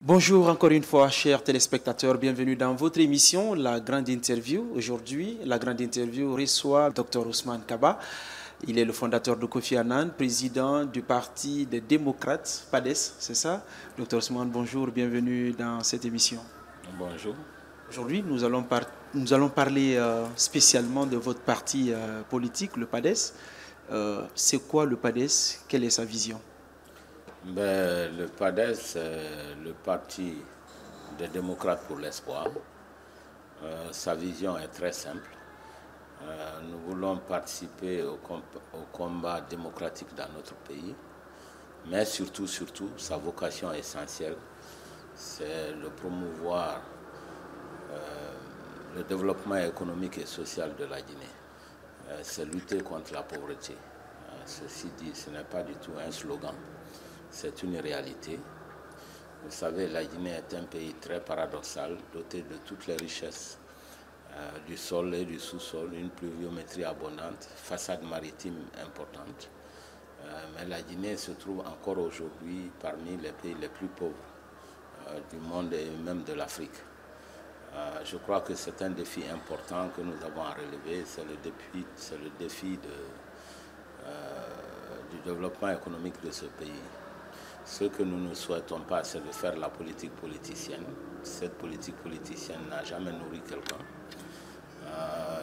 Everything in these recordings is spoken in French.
Bonjour encore une fois, chers téléspectateurs. Bienvenue dans votre émission, La Grande Interview. Aujourd'hui, La Grande Interview reçoit Dr Ousmane Kaba. Il est le fondateur de Kofi Annan, président du Parti des démocrates, PADES, c'est ça? Dr Ousmane, bonjour, bienvenue dans cette émission. Bonjour. Aujourd'hui, nous allons parler spécialement de votre parti politique, le PADES. C'est quoi le PADES? Quelle est sa vision? Le PADES, c'est le Parti des démocrates pour l'espoir. Sa vision est très simple. Nous voulons participer au combat démocratique dans notre pays, mais surtout, sa vocation essentielle, c'est de promouvoir le développement économique et social de la Guinée. C'est lutter contre la pauvreté. Ceci dit, ce n'est pas du tout un slogan. C'est une réalité. Vous savez, la Guinée est un pays très paradoxal, doté de toutes les richesses du sol et du sous-sol, une pluviométrie abondante, façade maritime importante. Mais la Guinée se trouve encore aujourd'hui parmi les pays les plus pauvres du monde et même de l'Afrique. Je crois que c'est un défi important que nous avons à relever. C'est le défi du développement économique de ce pays. Ce que nous ne souhaitons pas, c'est de faire la politique politicienne. Cette politique politicienne n'a jamais nourri quelqu'un.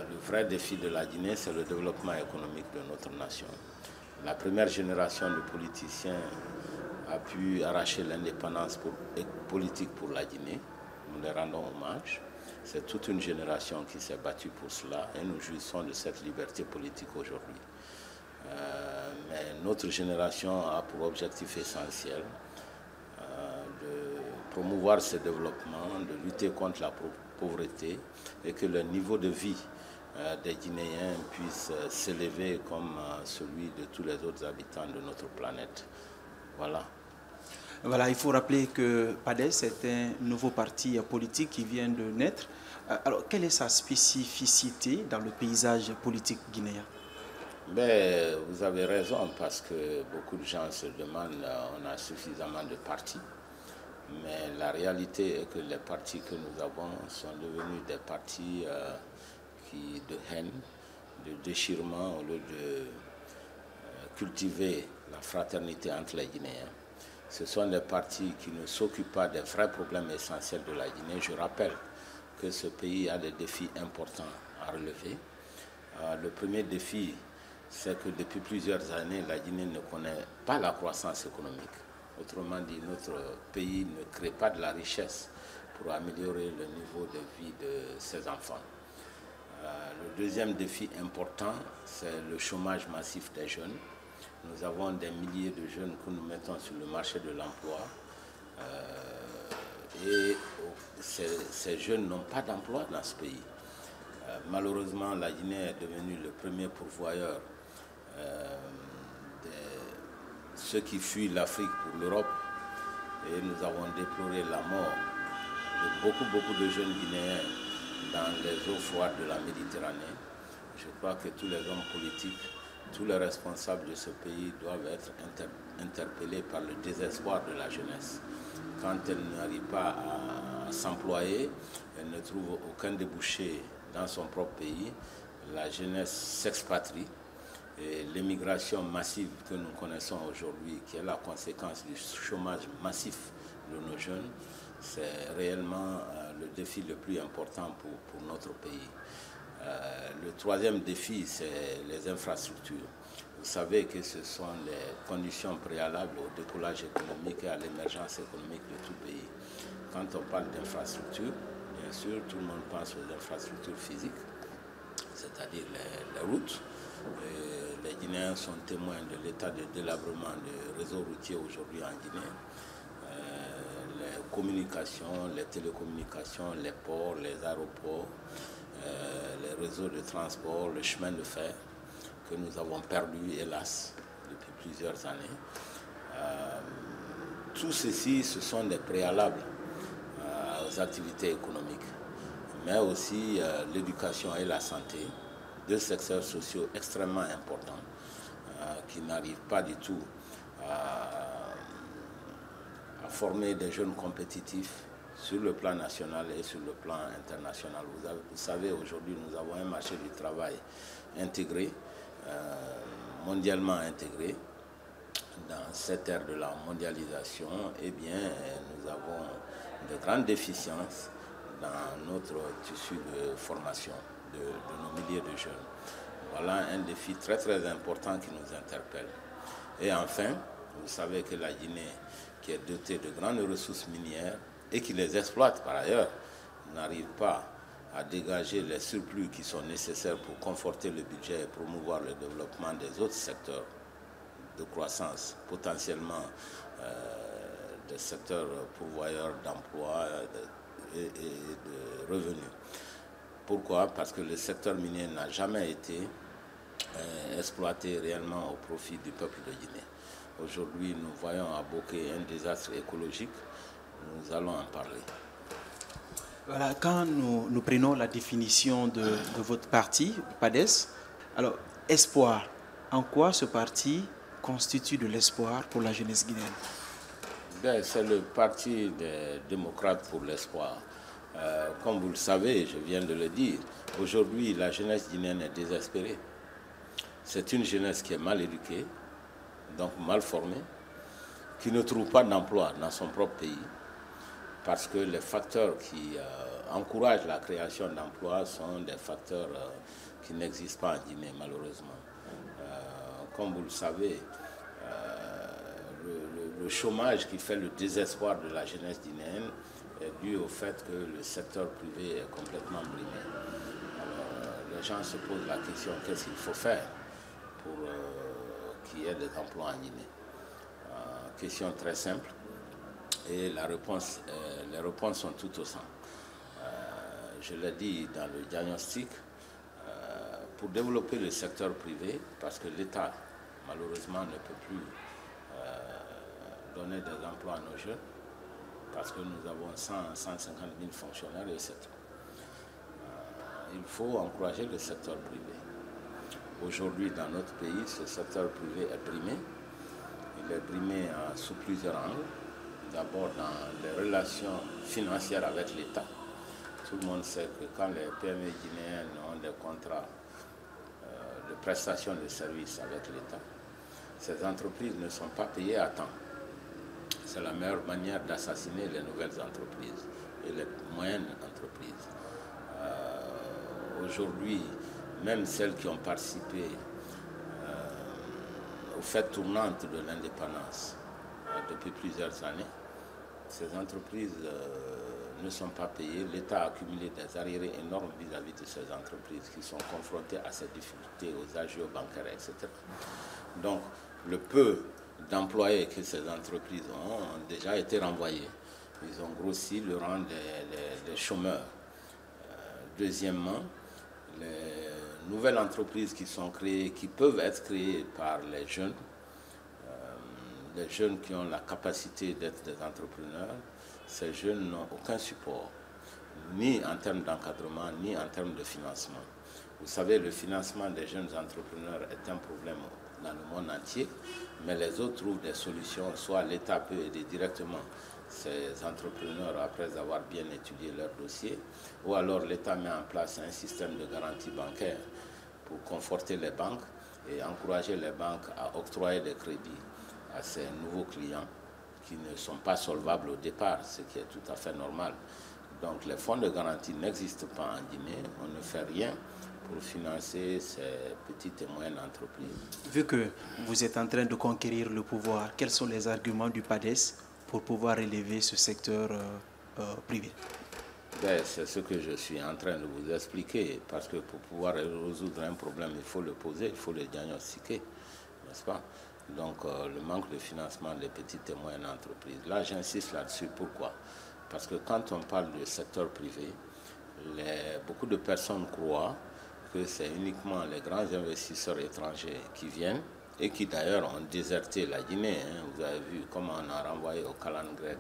Le vrai défi de la Guinée, c'est le développement économique de notre nation. La première génération de politiciens a pu arracher l'indépendance politique pour la Guinée. Nous les rendons hommage. C'est toute une génération qui s'est battue pour cela et nous jouissons de cette liberté politique aujourd'hui. Mais notre génération a pour objectif essentiel de promouvoir ce développement, de lutter contre la pauvreté et que le niveau de vie des Guinéens puisse s'élever comme celui de tous les autres habitants de notre planète. Voilà. Voilà, il faut rappeler que PADES est un nouveau parti politique qui vient de naître. Alors, quelle est sa spécificité dans le paysage politique guinéen? Vous avez raison, parce que beaucoup de gens se demandent, on a suffisamment de partis, mais la réalité est que les partis que nous avons sont devenus des partis de haine, de déchirement, au lieu de cultiver la fraternité entre les Guinéens. Ce sont des partis qui ne s'occupent pas des vrais problèmes essentiels de la Guinée. Je rappelle que ce pays a des défis importants à relever. Le premier défi, c'est que depuis plusieurs années, la Guinée ne connaît pas la croissance économique. Autrement dit, notre pays ne crée pas de la richesse pour améliorer le niveau de vie de ses enfants. Le deuxième défi important, c'est le chômage massif des jeunes. Nous avons des milliers de jeunes que nous mettons sur le marché de l'emploi et ces jeunes n'ont pas d'emploi dans ce pays. Malheureusement, la Guinée est devenue le premier pourvoyeur de ceux qui fuient l'Afrique pour l'Europe, et nous avons déploré la mort de beaucoup de jeunes Guinéens dans les eaux froides de la Méditerranée. Je crois que tous les hommes politiques, tous les responsables de ce pays doivent être interpellés par le désespoir de la jeunesse. Quand elle n'arrive pas à s'employer, elle ne trouve aucun débouché dans son propre pays, la jeunesse s'expatrie. Et l'émigration massive que nous connaissons aujourd'hui, qui est la conséquence du chômage massif de nos jeunes, c'est réellement le défi le plus important pour notre pays. Le troisième défi, c'est les infrastructures. Vous savez que ce sont les conditions préalables au décollage économique et à l'émergence économique de tout pays. Quand on parle d'infrastructures, bien sûr, tout le monde pense aux infrastructures physiques, c'est-à-dire les routes. Les Guinéens sont témoins de l'état de délabrement des réseaux routiers aujourd'hui en Guinée. Les communications, les télécommunications, les ports, les aéroports, les réseaux de transport, le chemin de fer que nous avons perdu, hélas, depuis plusieurs années. Tout ceci, ce sont des préalables aux activités économiques, mais aussi l'éducation et la santé, deux secteurs sociaux extrêmement importants qui n'arrivent pas du tout à former des jeunes compétitifs sur le plan national et sur le plan international. Vous savez, aujourd'hui, nous avons un marché du travail intégré, mondialement intégré. Dans cette ère de la mondialisation, eh bien, nous avons de grandes déficiences dans notre tissu de formation de nos milliers de jeunes. Voilà un défi très très important qui nous interpelle. Et enfin, vous savez que la Guinée, qui est dotée de grandes ressources minières et qui les exploite par ailleurs, n'arrive pas à dégager les surplus qui sont nécessaires pour conforter le budget et promouvoir le développement des autres secteurs de croissance, potentiellement des secteurs pourvoyeurs d'emplois et de revenus. Pourquoi? Parce que le secteur minier n'a jamais été exploité réellement au profit du peuple de Guinée. Aujourd'hui, nous voyons à Boké un désastre écologique. Nous allons en parler. Voilà, quand nous prenons la définition de votre parti, PADES, alors, espoir, en quoi ce parti constitue de l'espoir pour la jeunesse guinéenne? C'est le parti des démocrates pour l'espoir. Comme vous le savez, je viens de le dire, aujourd'hui, la jeunesse guinéenne est désespérée. C'est une jeunesse qui est mal éduquée, donc mal formée, qui ne trouve pas d'emploi dans son propre pays, parce que les facteurs qui encouragent la création d'emplois sont des facteurs qui n'existent pas en Guinée, malheureusement. Comme vous le savez, le chômage qui fait le désespoir de la jeunesse guinéenne est dû au fait que le secteur privé est complètement brimé. Alors, les gens se posent la question, qu'est-ce qu'il faut faire pour qu'il y ait des emplois en Guinée? Question très simple, et les réponses sont tout au centre. Je l'ai dit dans le diagnostic, pour développer le secteur privé, parce que l'État, malheureusement, ne peut plus donner des emplois à nos jeunes, parce que nous avons 150 000 fonctionnaires, etc. Il faut encourager le secteur privé. Aujourd'hui, dans notre pays, ce secteur privé est brimé. Il est brimé sous plusieurs angles. D'abord, dans les relations financières avec l'État. Tout le monde sait que quand les PME guinéennes ont des contrats de prestation de services avec l'État, ces entreprises ne sont pas payées à temps. C'est la meilleure manière d'assassiner les nouvelles entreprises et les moyennes entreprises. Aujourd'hui, même celles qui ont participé aux fêtes tournantes de l'indépendance depuis plusieurs années, ces entreprises ne sont pas payées. L'État a accumulé des arriérés énormes vis-à-vis de ces entreprises qui sont confrontées à ces difficultés, aux agios bancaires, etc. Donc, le peu d'employés que ces entreprises ont déjà été renvoyés. Ils ont grossi le rang des chômeurs. Deuxièmement, les nouvelles entreprises qui sont créées, qui peuvent être créées par les jeunes qui ont la capacité d'être des entrepreneurs, ces jeunes n'ont aucun support, ni en termes d'encadrement, ni en termes de financement. Vous savez, le financement des jeunes entrepreneurs est un problème dans le monde entier, mais les autres trouvent des solutions. Soit l'État peut aider directement ces entrepreneurs après avoir bien étudié leur dossier, ou alors l'État met en place un système de garantie bancaire pour conforter les banques et encourager les banques à octroyer des crédits à ces nouveaux clients qui ne sont pas solvables au départ, ce qui est tout à fait normal. Donc les fonds de garantie n'existent pas en Guinée, on ne fait rien pour financer ces petites et moyennes entreprises. Vu que vous êtes en train de conquérir le pouvoir, quels sont les arguments du PADES pour pouvoir élever ce secteur privé? C'est ce que je suis en train de vous expliquer, parce que pour pouvoir résoudre un problème, il faut le poser, il faut le diagnostiquer, n'est-ce pas? Donc le manque de financement des petites et moyennes entreprises. Là, j'insiste là-dessus. Pourquoi? Parce que quand on parle du secteur privé, beaucoup de personnes croient que c'est uniquement les grands investisseurs étrangers qui viennent et qui d'ailleurs ont déserté la Guinée. Vous avez vu comment on a renvoyé au Calan grec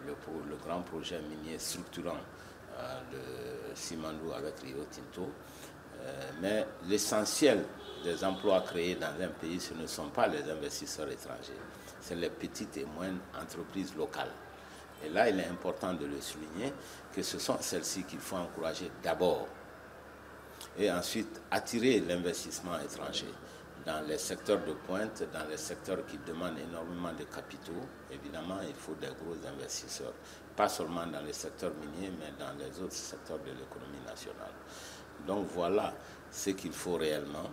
le grand projet minier structurant de Simandou avec Rio Tinto. Mais l'essentiel des emplois créés dans un pays, ce ne sont pas les investisseurs étrangers, c'est les petites et moyennes entreprises locales. Et là, il est important de le souligner que ce sont celles-ci qu'il faut encourager d'abord. Et ensuite, attirer l'investissement étranger dans les secteurs de pointe, dans les secteurs qui demandent énormément de capitaux. Évidemment, il faut des gros investisseurs, pas seulement dans les secteurs miniers, mais dans les autres secteurs de l'économie nationale. Donc voilà ce qu'il faut réellement.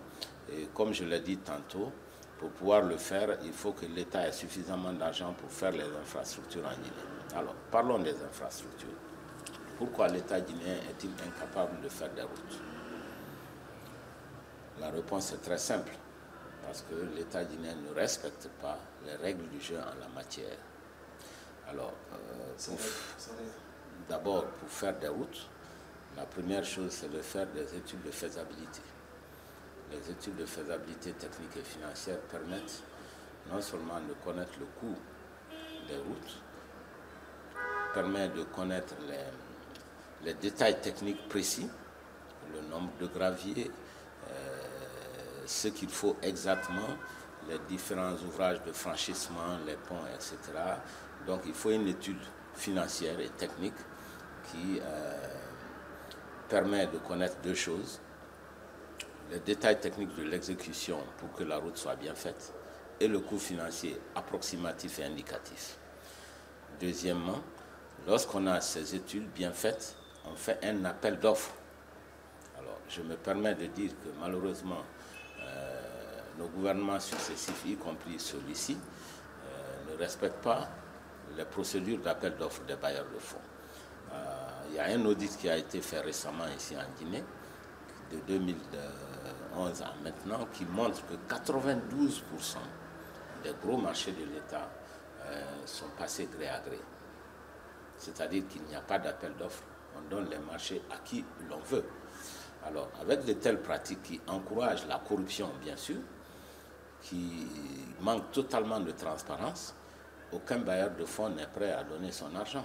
Et comme je l'ai dit tantôt, pour pouvoir le faire, il faut que l'État ait suffisamment d'argent pour faire les infrastructures en Guinée. Alors, parlons des infrastructures. Pourquoi l'État guinéen est-il incapable de faire des routes? La réponse est très simple. Parce que l'État guinéen ne respecte pas les règles du jeu en la matière. Alors, d'abord, pour faire des routes, la première chose, c'est de faire des études de faisabilité. Les études de faisabilité technique et financière permettent non seulement de connaître le coût des routes, permet de connaître les détails techniques précis, le nombre de graviers, ce qu'il faut exactement, les différents ouvrages de franchissement, les ponts, etc. Donc il faut une étude financière et technique qui permet de connaître deux choses. Les détails techniques de l'exécution pour que la route soit bien faite et le coût financier approximatif et indicatif. Deuxièmement, lorsqu'on a ces études bien faites, on fait un appel d'offres. Alors, je me permets de dire que malheureusement, nos gouvernements successifs, y compris celui-ci, ne respectent pas les procédures d'appel d'offres des bailleurs de fonds. Il y a un audit qui a été fait récemment ici en Guinée, de 2011 à maintenant, qui montre que 92% des gros marchés de l'État sont passés gré à gré. C'est-à-dire qu'il n'y a pas d'appel d'offres, on donne les marchés à qui l'on veut. Alors, avec de telles pratiques qui encouragent la corruption, bien sûr, qui manquent totalement de transparence, aucun bailleur de fonds n'est prêt à donner son argent.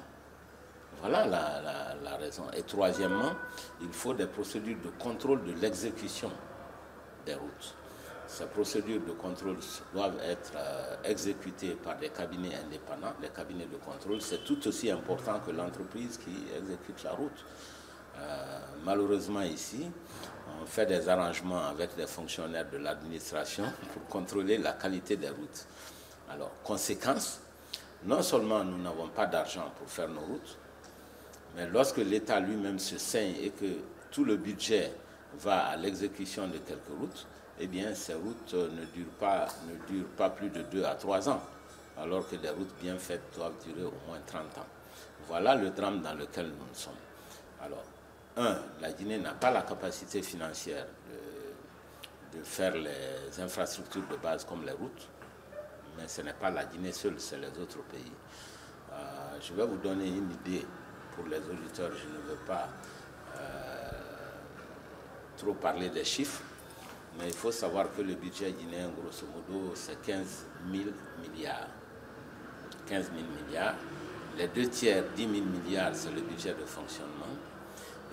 Voilà la raison. Et troisièmement, il faut des procédures de contrôle de l'exécution des routes. Ces procédures de contrôle doivent être exécutées par des cabinets indépendants, des cabinets de contrôle. C'est tout aussi important que l'entreprise qui exécute la route. Malheureusement ici, on fait des arrangements avec des fonctionnaires de l'administration pour contrôler la qualité des routes. Alors, conséquence, non seulement nous n'avons pas d'argent pour faire nos routes, mais lorsque l'État lui-même se saigne et que tout le budget va à l'exécution de quelques routes, eh bien ces routes ne durent pas plus de 2 à 3 ans, alors que des routes bien faites doivent durer au moins 30 ans. Voilà le drame dans lequel nous sommes. Alors, la Guinée n'a pas la capacité financière de faire les infrastructures de base comme les routes, mais ce n'est pas la Guinée seule, c'est les autres pays. Je vais vous donner une idée pour les auditeurs, je ne veux pas trop parler des chiffres, mais il faut savoir que le budget guinéen, grosso modo, c'est 15 000 milliards. 15 000 milliards. Les 2 tiers, 10 000 milliards, c'est le budget de fonctionnement.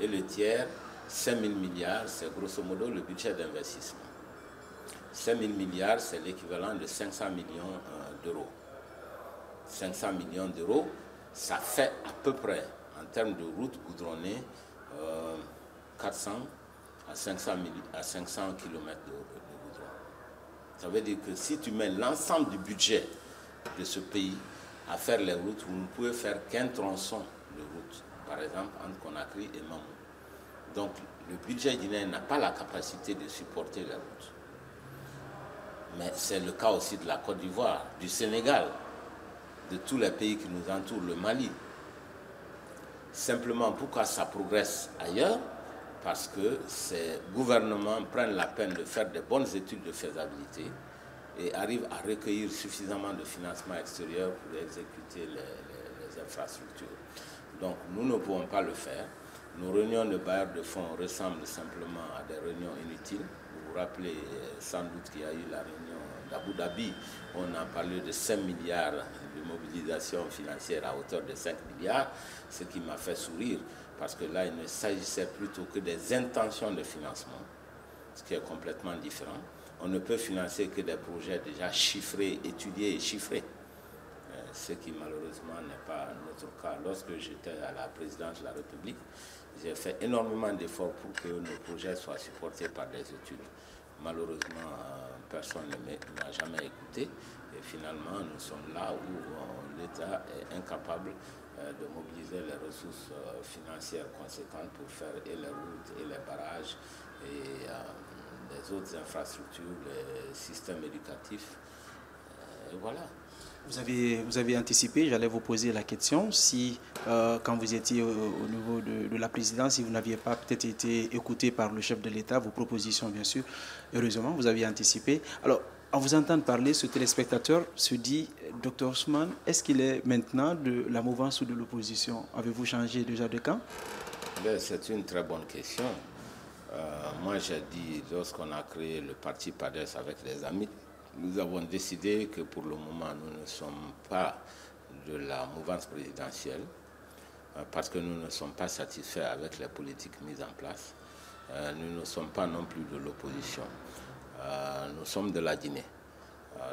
Et le tiers, 5 000 milliards, c'est grosso modo le budget d'investissement. 5 000 milliards, c'est l'équivalent de 500 millions d'euros. 500 millions d'euros, ça fait à peu près, en termes de routes goudronnées, 400 à 500 km de goudron. Ça veut dire que si tu mets l'ensemble du budget de ce pays à faire les routes, vous ne pouvez faire qu'un tronçon de route, par exemple entre Conakry et Mamou. Donc le budget guinéen n'a pas la capacité de supporter les routes. Mais c'est le cas aussi de la Côte d'Ivoire, du Sénégal, de tous les pays qui nous entourent, le Mali. Simplement, pourquoi ça progresse ailleurs? Parce que ces gouvernements prennent la peine de faire de bonnes études de faisabilité et arrivent à recueillir suffisamment de financement extérieur pour exécuter les infrastructures. Donc nous ne pouvons pas le faire. Nos réunions de bailleurs de fonds ressemblent simplement à des réunions inutiles. Vous vous rappelez sans doute qu'il y a eu la réunion d'Abu Dhabi. On a parlé de 5 milliards de mobilisation financière à hauteur de 5 milliards, ce qui m'a fait sourire. Parce que là, il ne s'agissait plutôt que des intentions de financement, ce qui est complètement différent. On ne peut financer que des projets déjà chiffrés, étudiés et chiffrés. ce qui malheureusement n'est pas notre cas. Lorsque j'étais à la présidence de la République, j'ai fait énormément d'efforts pour que nos projets soient supportés par des études. Malheureusement, personne ne m'a jamais écouté. Et finalement, nous sommes là où l'État est incapable de mobiliser les ressources financières conséquentes pour faire et les routes et les barrages et les autres infrastructures, les systèmes éducatifs. Et voilà. Vous avez anticipé, j'allais vous poser la question, si quand vous étiez au niveau de la présidence, si vous n'aviez pas peut-être été écouté par le chef de l'État, vos propositions bien sûr, heureusement, vous aviez anticipé. Alors, en vous entendant parler, ce téléspectateur se dit, Dr Ousmane, est-ce qu'il est maintenant de la mouvance ou de l'opposition? Avez-vous changé déjà de camp? C'est une très bonne question. Moi, j'ai dit, lorsqu'on a créé le parti PADES avec les amis, nous avons décidé que pour le moment, nous ne sommes pas de la mouvance présidentielle parce que nous ne sommes pas satisfaits avec les politiques mises en place. Nous ne sommes pas non plus de l'opposition. Nous sommes de la Guinée.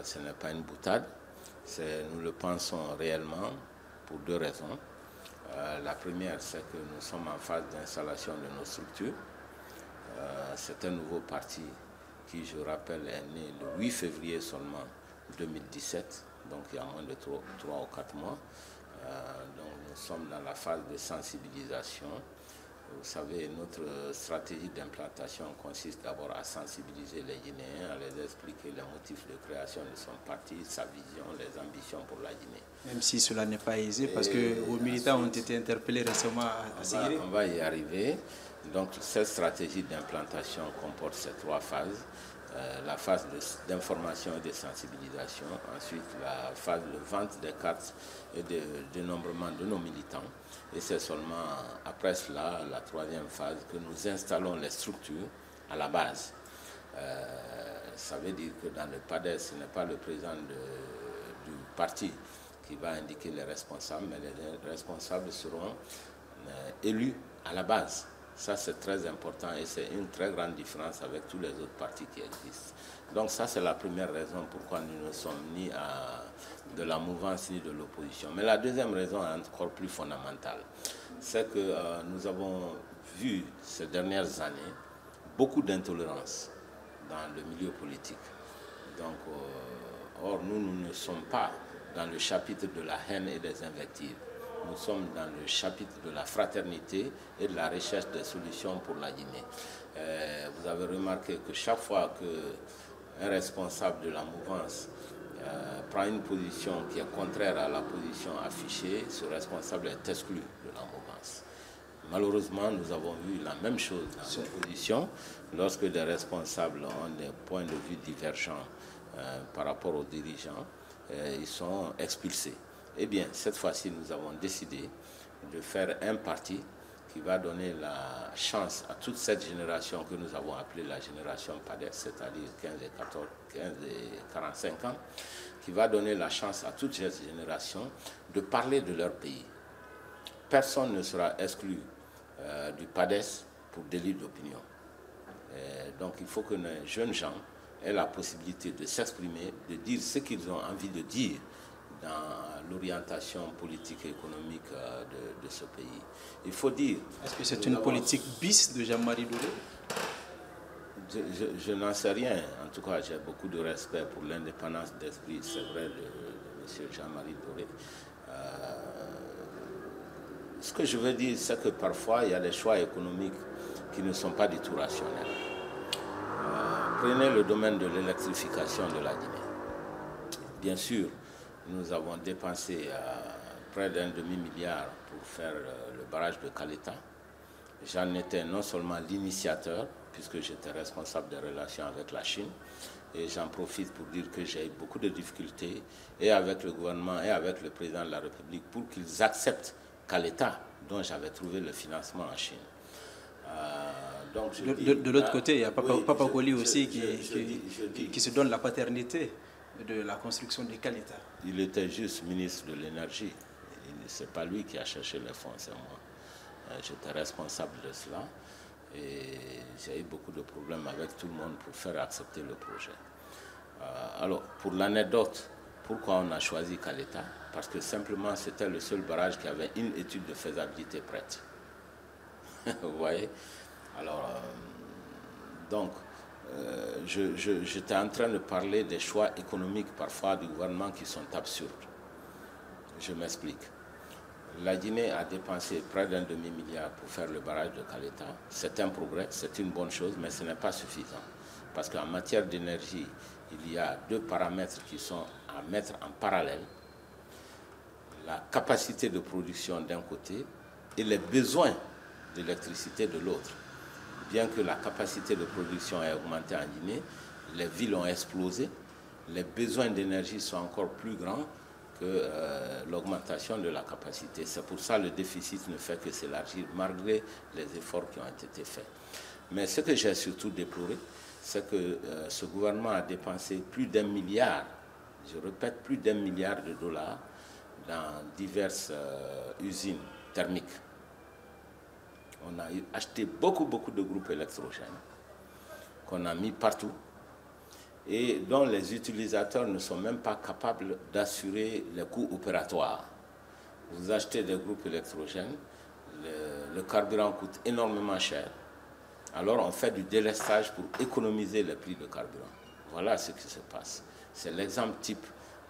Ce n'est pas une boutade. Nous le pensons réellement pour deux raisons. La première, c'est que nous sommes en phase d'installation de nos structures. C'est un nouveau parti qui, je rappelle, est né le 8 février seulement 2017, donc il y a moins de 3 ou 4 mois. Donc nous sommes dans la phase de sensibilisation. Vous savez, notre stratégie d'implantation consiste d'abord à sensibiliser les Guinéens, à les expliquer les motifs de création de son parti, sa vision, les ambitions pour la Guinée. Même si cela n'est pas aisé, parce que vos militants ont été interpellés récemment à Séguéré. On va y arriver. Donc cette stratégie d'implantation comporte ces 3 phases. La phase d'information et de sensibilisation, ensuite la phase de vente des cartes et de dénombrement de nos militants. Et c'est seulement après cela, la 3e phase, que nous installons les structures à la base. Ça veut dire que dans le PADES, ce n'est pas le président du parti qui va indiquer les responsables, mais les responsables seront élus à la base. Ça, c'est très important et c'est une très grande différence avec tous les autres partis qui existent. Donc ça, c'est la première raison pourquoi nous ne sommes ni de la mouvance ni de l'opposition. Mais la deuxième raison est encore plus fondamentale. C'est que nous avons vu ces dernières années beaucoup d'intolérance dans le milieu politique. Donc, or, nous ne sommes pas dans le chapitre de la haine et des invectives. Nous sommes dans le chapitre de la fraternité et de la recherche des solutions pour la Guinée. Vous avez remarqué que chaque fois qu'un responsable de la mouvance prend une position qui est contraire à la position affichée, ce responsable est exclu de la mouvance. Malheureusement, nous avons vu la même chose dans l'opposition lorsque des responsables ont des points de vue divergents par rapport aux dirigeants, ils sont expulsés. Eh bien, cette fois-ci, nous avons décidé de faire un parti qui va donner la chance à toute cette génération que nous avons appelée la génération PADES, c'est-à-dire 15 et 45 ans, qui va donner la chance à toute cette génération de parler de leur pays. Personne ne sera exclu du PADES pour délit d'opinion. Donc, il faut que les jeunes gens aient la possibilité de s'exprimer, de dire ce qu'ils ont envie de dire dans l'orientation politique et économique de ce pays. Il faut dire... Est-ce que c'est une politique bis de Jean-Marie Doré? Je n'en sais rien. En tout cas, j'ai beaucoup de respect pour l'indépendance d'esprit, c'est vrai, de M. Jean-Marie Doré. Ce que je veux dire, c'est que parfois, il y a des choix économiques qui ne sont pas du tout rationnels. Prenez le domaine de l'électrification de la Guinée. Bien sûr, nous avons dépensé près d'un demi-milliard pour faire le barrage de Caleta. J'en étais non seulement l'initiateur, puisque j'étais responsable des relations avec la Chine, et j'en profite pour dire que j'ai eu beaucoup de difficultés, et avec le gouvernement et avec le président de la République, pour qu'ils acceptent Caleta, dont j'avais trouvé le financement en Chine. Donc de l'autre côté, il y a Papa Koli aussi qui se donne la paternité de la construction de Caleta. Il était juste ministre de l'énergie. Ce n'est pas lui qui a cherché les fonds, c'est moi. J'étais responsable de cela et j'ai eu beaucoup de problèmes avec tout le monde pour faire accepter le projet. Alors, pour l'anecdote, Pourquoi on a choisi Caleta? Parce que simplement c'était le seul barrage qui avait une étude de faisabilité prête. Vous voyez? Alors, donc, j'étais en train de parler des choix économiques parfois du gouvernement qui sont absurdes. Je m'explique. La Guinée a dépensé près d'un demi-milliard pour faire le barrage de Caleta. C'est un progrès, c'est une bonne chose, mais ce n'est pas suffisant. Parce qu'en matière d'énergie, il y a deux paramètres qui sont à mettre en parallèle. La capacité de production d'un côté et les besoins d'électricité de l'autre. Bien que la capacité de production ait augmenté en Guinée, les villes ont explosé, les besoins d'énergie sont encore plus grands que l'augmentation de la capacité. C'est pour ça que le déficit ne fait que s'élargir malgré les efforts qui ont été faits. Mais ce que j'ai surtout déploré, c'est que ce gouvernement a dépensé plus d'1 milliard, je répète, plus d'1 milliard de dollars dans diverses usines thermiques. On a acheté beaucoup de groupes électrogènes qu'on a mis partout et dont les utilisateurs ne sont même pas capables d'assurer les coûts opératoires. Vous achetez des groupes électrogènes, le carburant coûte énormément cher, alors on fait du délestage pour économiser les prix de carburant. Voilà ce qui se passe. C'est l'exemple type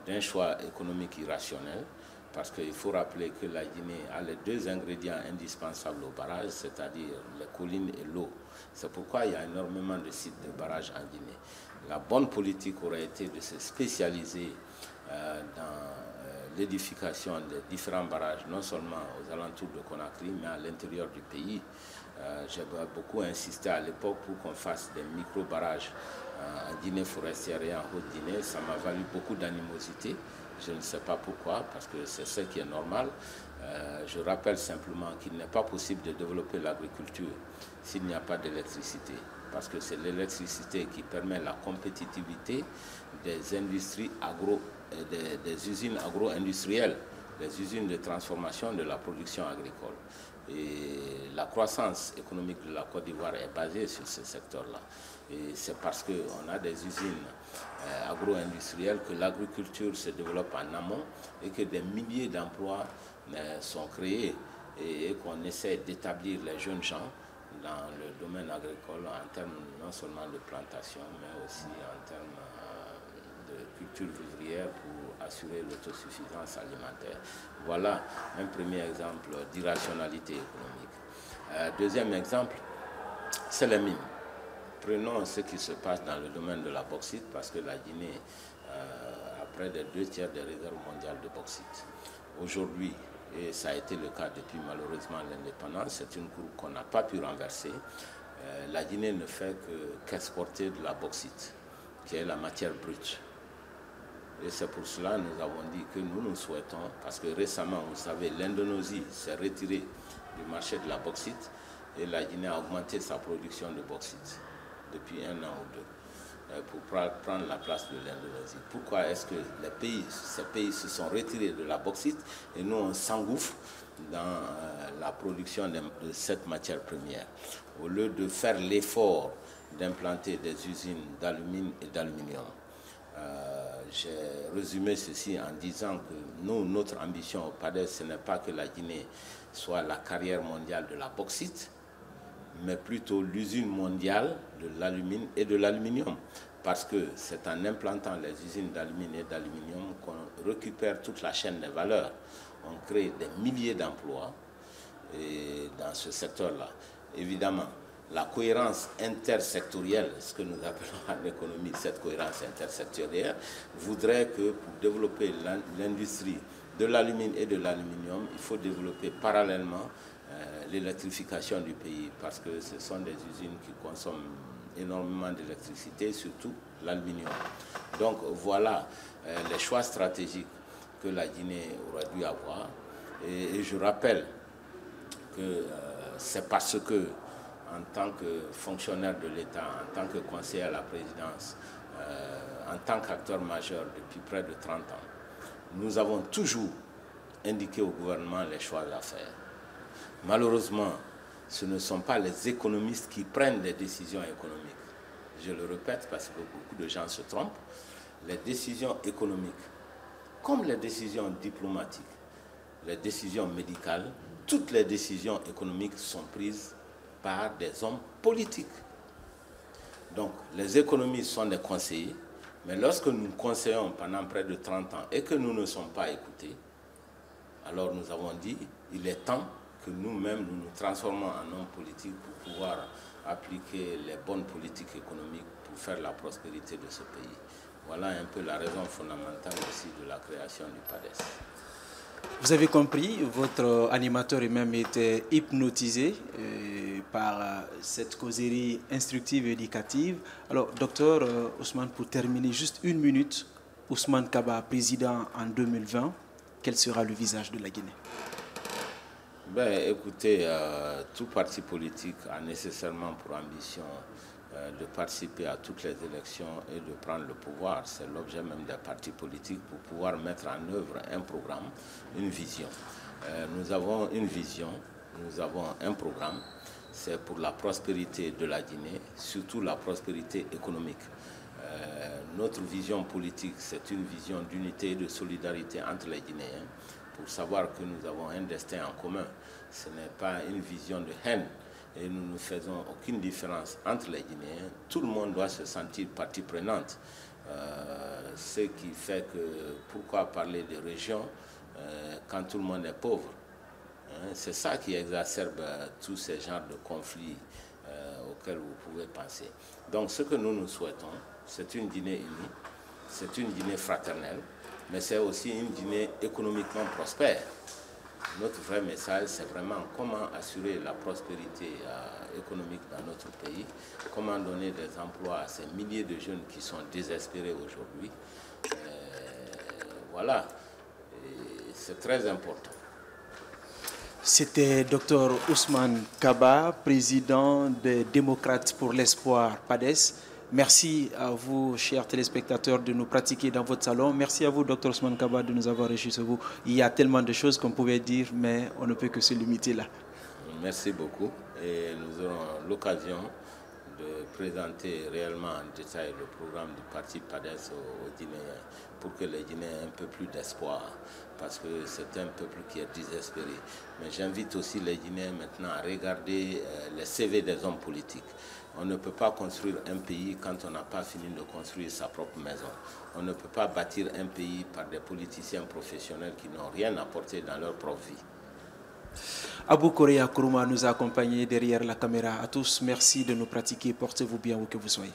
d'un choix économique irrationnel, parce qu'il faut rappeler que la Guinée a les deux ingrédients indispensables au barrage, c'est-à-dire les collines et l'eau. C'est pourquoi il y a énormément de sites de barrage en Guinée. La bonne politique aurait été de se spécialiser dans l'édification des différents barrages, non seulement aux alentours de Conakry, mais à l'intérieur du pays. J'ai beaucoup insisté à l'époque pour qu'on fasse des micro-barrages en Guinée forestière et en Haute-Guinée. Ça m'a valu beaucoup d'animosité. Je ne sais pas pourquoi, parce que c'est ce qui est normal. Je rappelle simplement qu'il n'est pas possible de développer l'agriculture s'il n'y a pas d'électricité, parce que c'est l'électricité qui permet la compétitivité des industries des usines agro-industrielles, des usines de transformation de la production agricole. Et la croissance économique de la Côte d'Ivoire est basée sur ce secteur-là. Et c'est parce qu'on a des usines agro-industrielles que l'agriculture se développe en amont et que des milliers d'emplois sont créés et qu'on essaie d'établir les jeunes gens dans le domaine agricole en termes non seulement de plantation, mais aussi en termes de culture vivrière pour assurer l'autosuffisance alimentaire. Voilà un premier exemple d'irrationalité économique. Deuxième exemple, c'est les mines. Prenons ce qui se passe dans le domaine de la bauxite, parce que la Guinée a près de 2/3 des réserves mondiales de bauxite. Aujourd'hui, et ça a été le cas depuis malheureusement l'indépendance, c'est une courbe qu'on n'a pas pu renverser. La Guinée ne fait qu'exporter de la bauxite, qui est la matière brute. Et c'est pour cela que nous avons dit que nous souhaitons, parce que récemment, vous savez, l'Indonésie s'est retirée du marché de la bauxite et la Guinée a augmenté sa production de bauxite depuis 1 an ou 2 pour prendre la place de l'Indonésie. Pourquoi est-ce que ces pays se sont retirés de la bauxite et nous on s'engouffre dans la production de cette matière première au lieu de faire l'effort d'implanter des usines d'alumine et d'aluminium? J'ai résumé ceci en disant que notre ambition au PADES, ce n'est pas que la Guinée soit la carrière mondiale de la bauxite, mais plutôt l'usine mondiale de l'alumine et de l'aluminium. Parce que c'est en implantant les usines d'alumine et d'aluminium qu'on récupère toute la chaîne des valeurs. On crée des milliers d'emplois dans ce secteur-là. Évidemment, la cohérence intersectorielle, ce que nous appelons en économie cette cohérence intersectorielle, voudrait que pour développer l'industrie de l'alumine et de l'aluminium, il faut développer parallèlement l'électrification du pays, parce que ce sont des usines qui consomment énormément d'électricité, surtout l'aluminium. Donc voilà les choix stratégiques que la Guinée aurait dû avoir. Et je rappelle que c'est parce que, en tant que fonctionnaire de l'État, en tant que conseiller à la présidence, en tant qu'acteur majeur depuis près de 30 ans, nous avons toujours indiqué au gouvernement les choix à faire. Malheureusement, ce ne sont pas les économistes qui prennent des décisions économiques. Je le répète parce que beaucoup de gens se trompent. Les décisions économiques comme les décisions diplomatiques, les décisions médicales, toutes les décisions économiques sont prises par des hommes politiques. Donc, les économistes sont des conseillers, mais lorsque nous conseillons pendant près de 30 ans et que nous ne sommes pas écoutés, alors nous avons dit, il est temps que nous-mêmes nous nous transformons en hommes politiques pour pouvoir appliquer les bonnes politiques économiques pour faire la prospérité de ce pays. Voilà un peu la raison fondamentale aussi de la création du PADES. Vous avez compris, votre animateur lui-même était hypnotisé par cette causerie instructive et éducative. Alors, docteur Ousmane, pour terminer, juste une minute, Ousmane Kaba, président en 2020, quel sera le visage de la Guinée? Ben, écoutez, tout parti politique a nécessairement pour ambition de participer à toutes les élections et de prendre le pouvoir. C'est l'objet même des partis politiques pour pouvoir mettre en œuvre un programme, une vision. Nous avons une vision, nous avons un programme, c'est pour la prospérité de la Guinée, surtout la prospérité économique. Notre vision politique, c'est une vision d'unité et de solidarité entre les Guinéens pour savoir que nous avons un destin en commun. Ce n'est pas une vision de haine. Et nous ne faisons aucune différence entre les Guinéens. Tout le monde doit se sentir partie prenante. Ce qui fait que, pourquoi parler de région quand tout le monde est pauvre? C'est ça qui exacerbe tous ces genres de conflits auxquels vous pouvez penser. Donc ce que nous souhaitons, c'est une Guinée unie, c'est une Guinée fraternelle, mais c'est aussi une Guinée économiquement prospère. Notre vrai message, c'est vraiment comment assurer la prospérité économique dans notre pays, comment donner des emplois à ces milliers de jeunes qui sont désespérés aujourd'hui. Voilà, c'est très important. C'était Dr Ousmane Kaba, président des Démocrates pour l'Espoir, PADES. Merci à vous, chers téléspectateurs, de nous pratiquer dans votre salon. Merci à vous, Dr Ousmane Kaba, de nous avoir reçus sur vous. Il y a tellement de choses qu'on pouvait dire, mais on ne peut que se limiter là. Merci beaucoup. Et nous aurons l'occasion de présenter réellement en détail le programme du parti PADES aux Guinéens pour que les Guinéens aient un peu plus d'espoir, parce que c'est un peuple qui est désespéré. Mais j'invite aussi les Guinéens maintenant à regarder les CV des hommes politiques. On ne peut pas construire un pays quand on n'a pas fini de construire sa propre maison. On ne peut pas bâtir un pays par des politiciens professionnels qui n'ont rien apporté dans leur propre vie. Abou Korea Kourouma nous a accompagnés derrière la caméra. À tous, merci de nous pratiquer. Portez-vous bien où que vous soyez.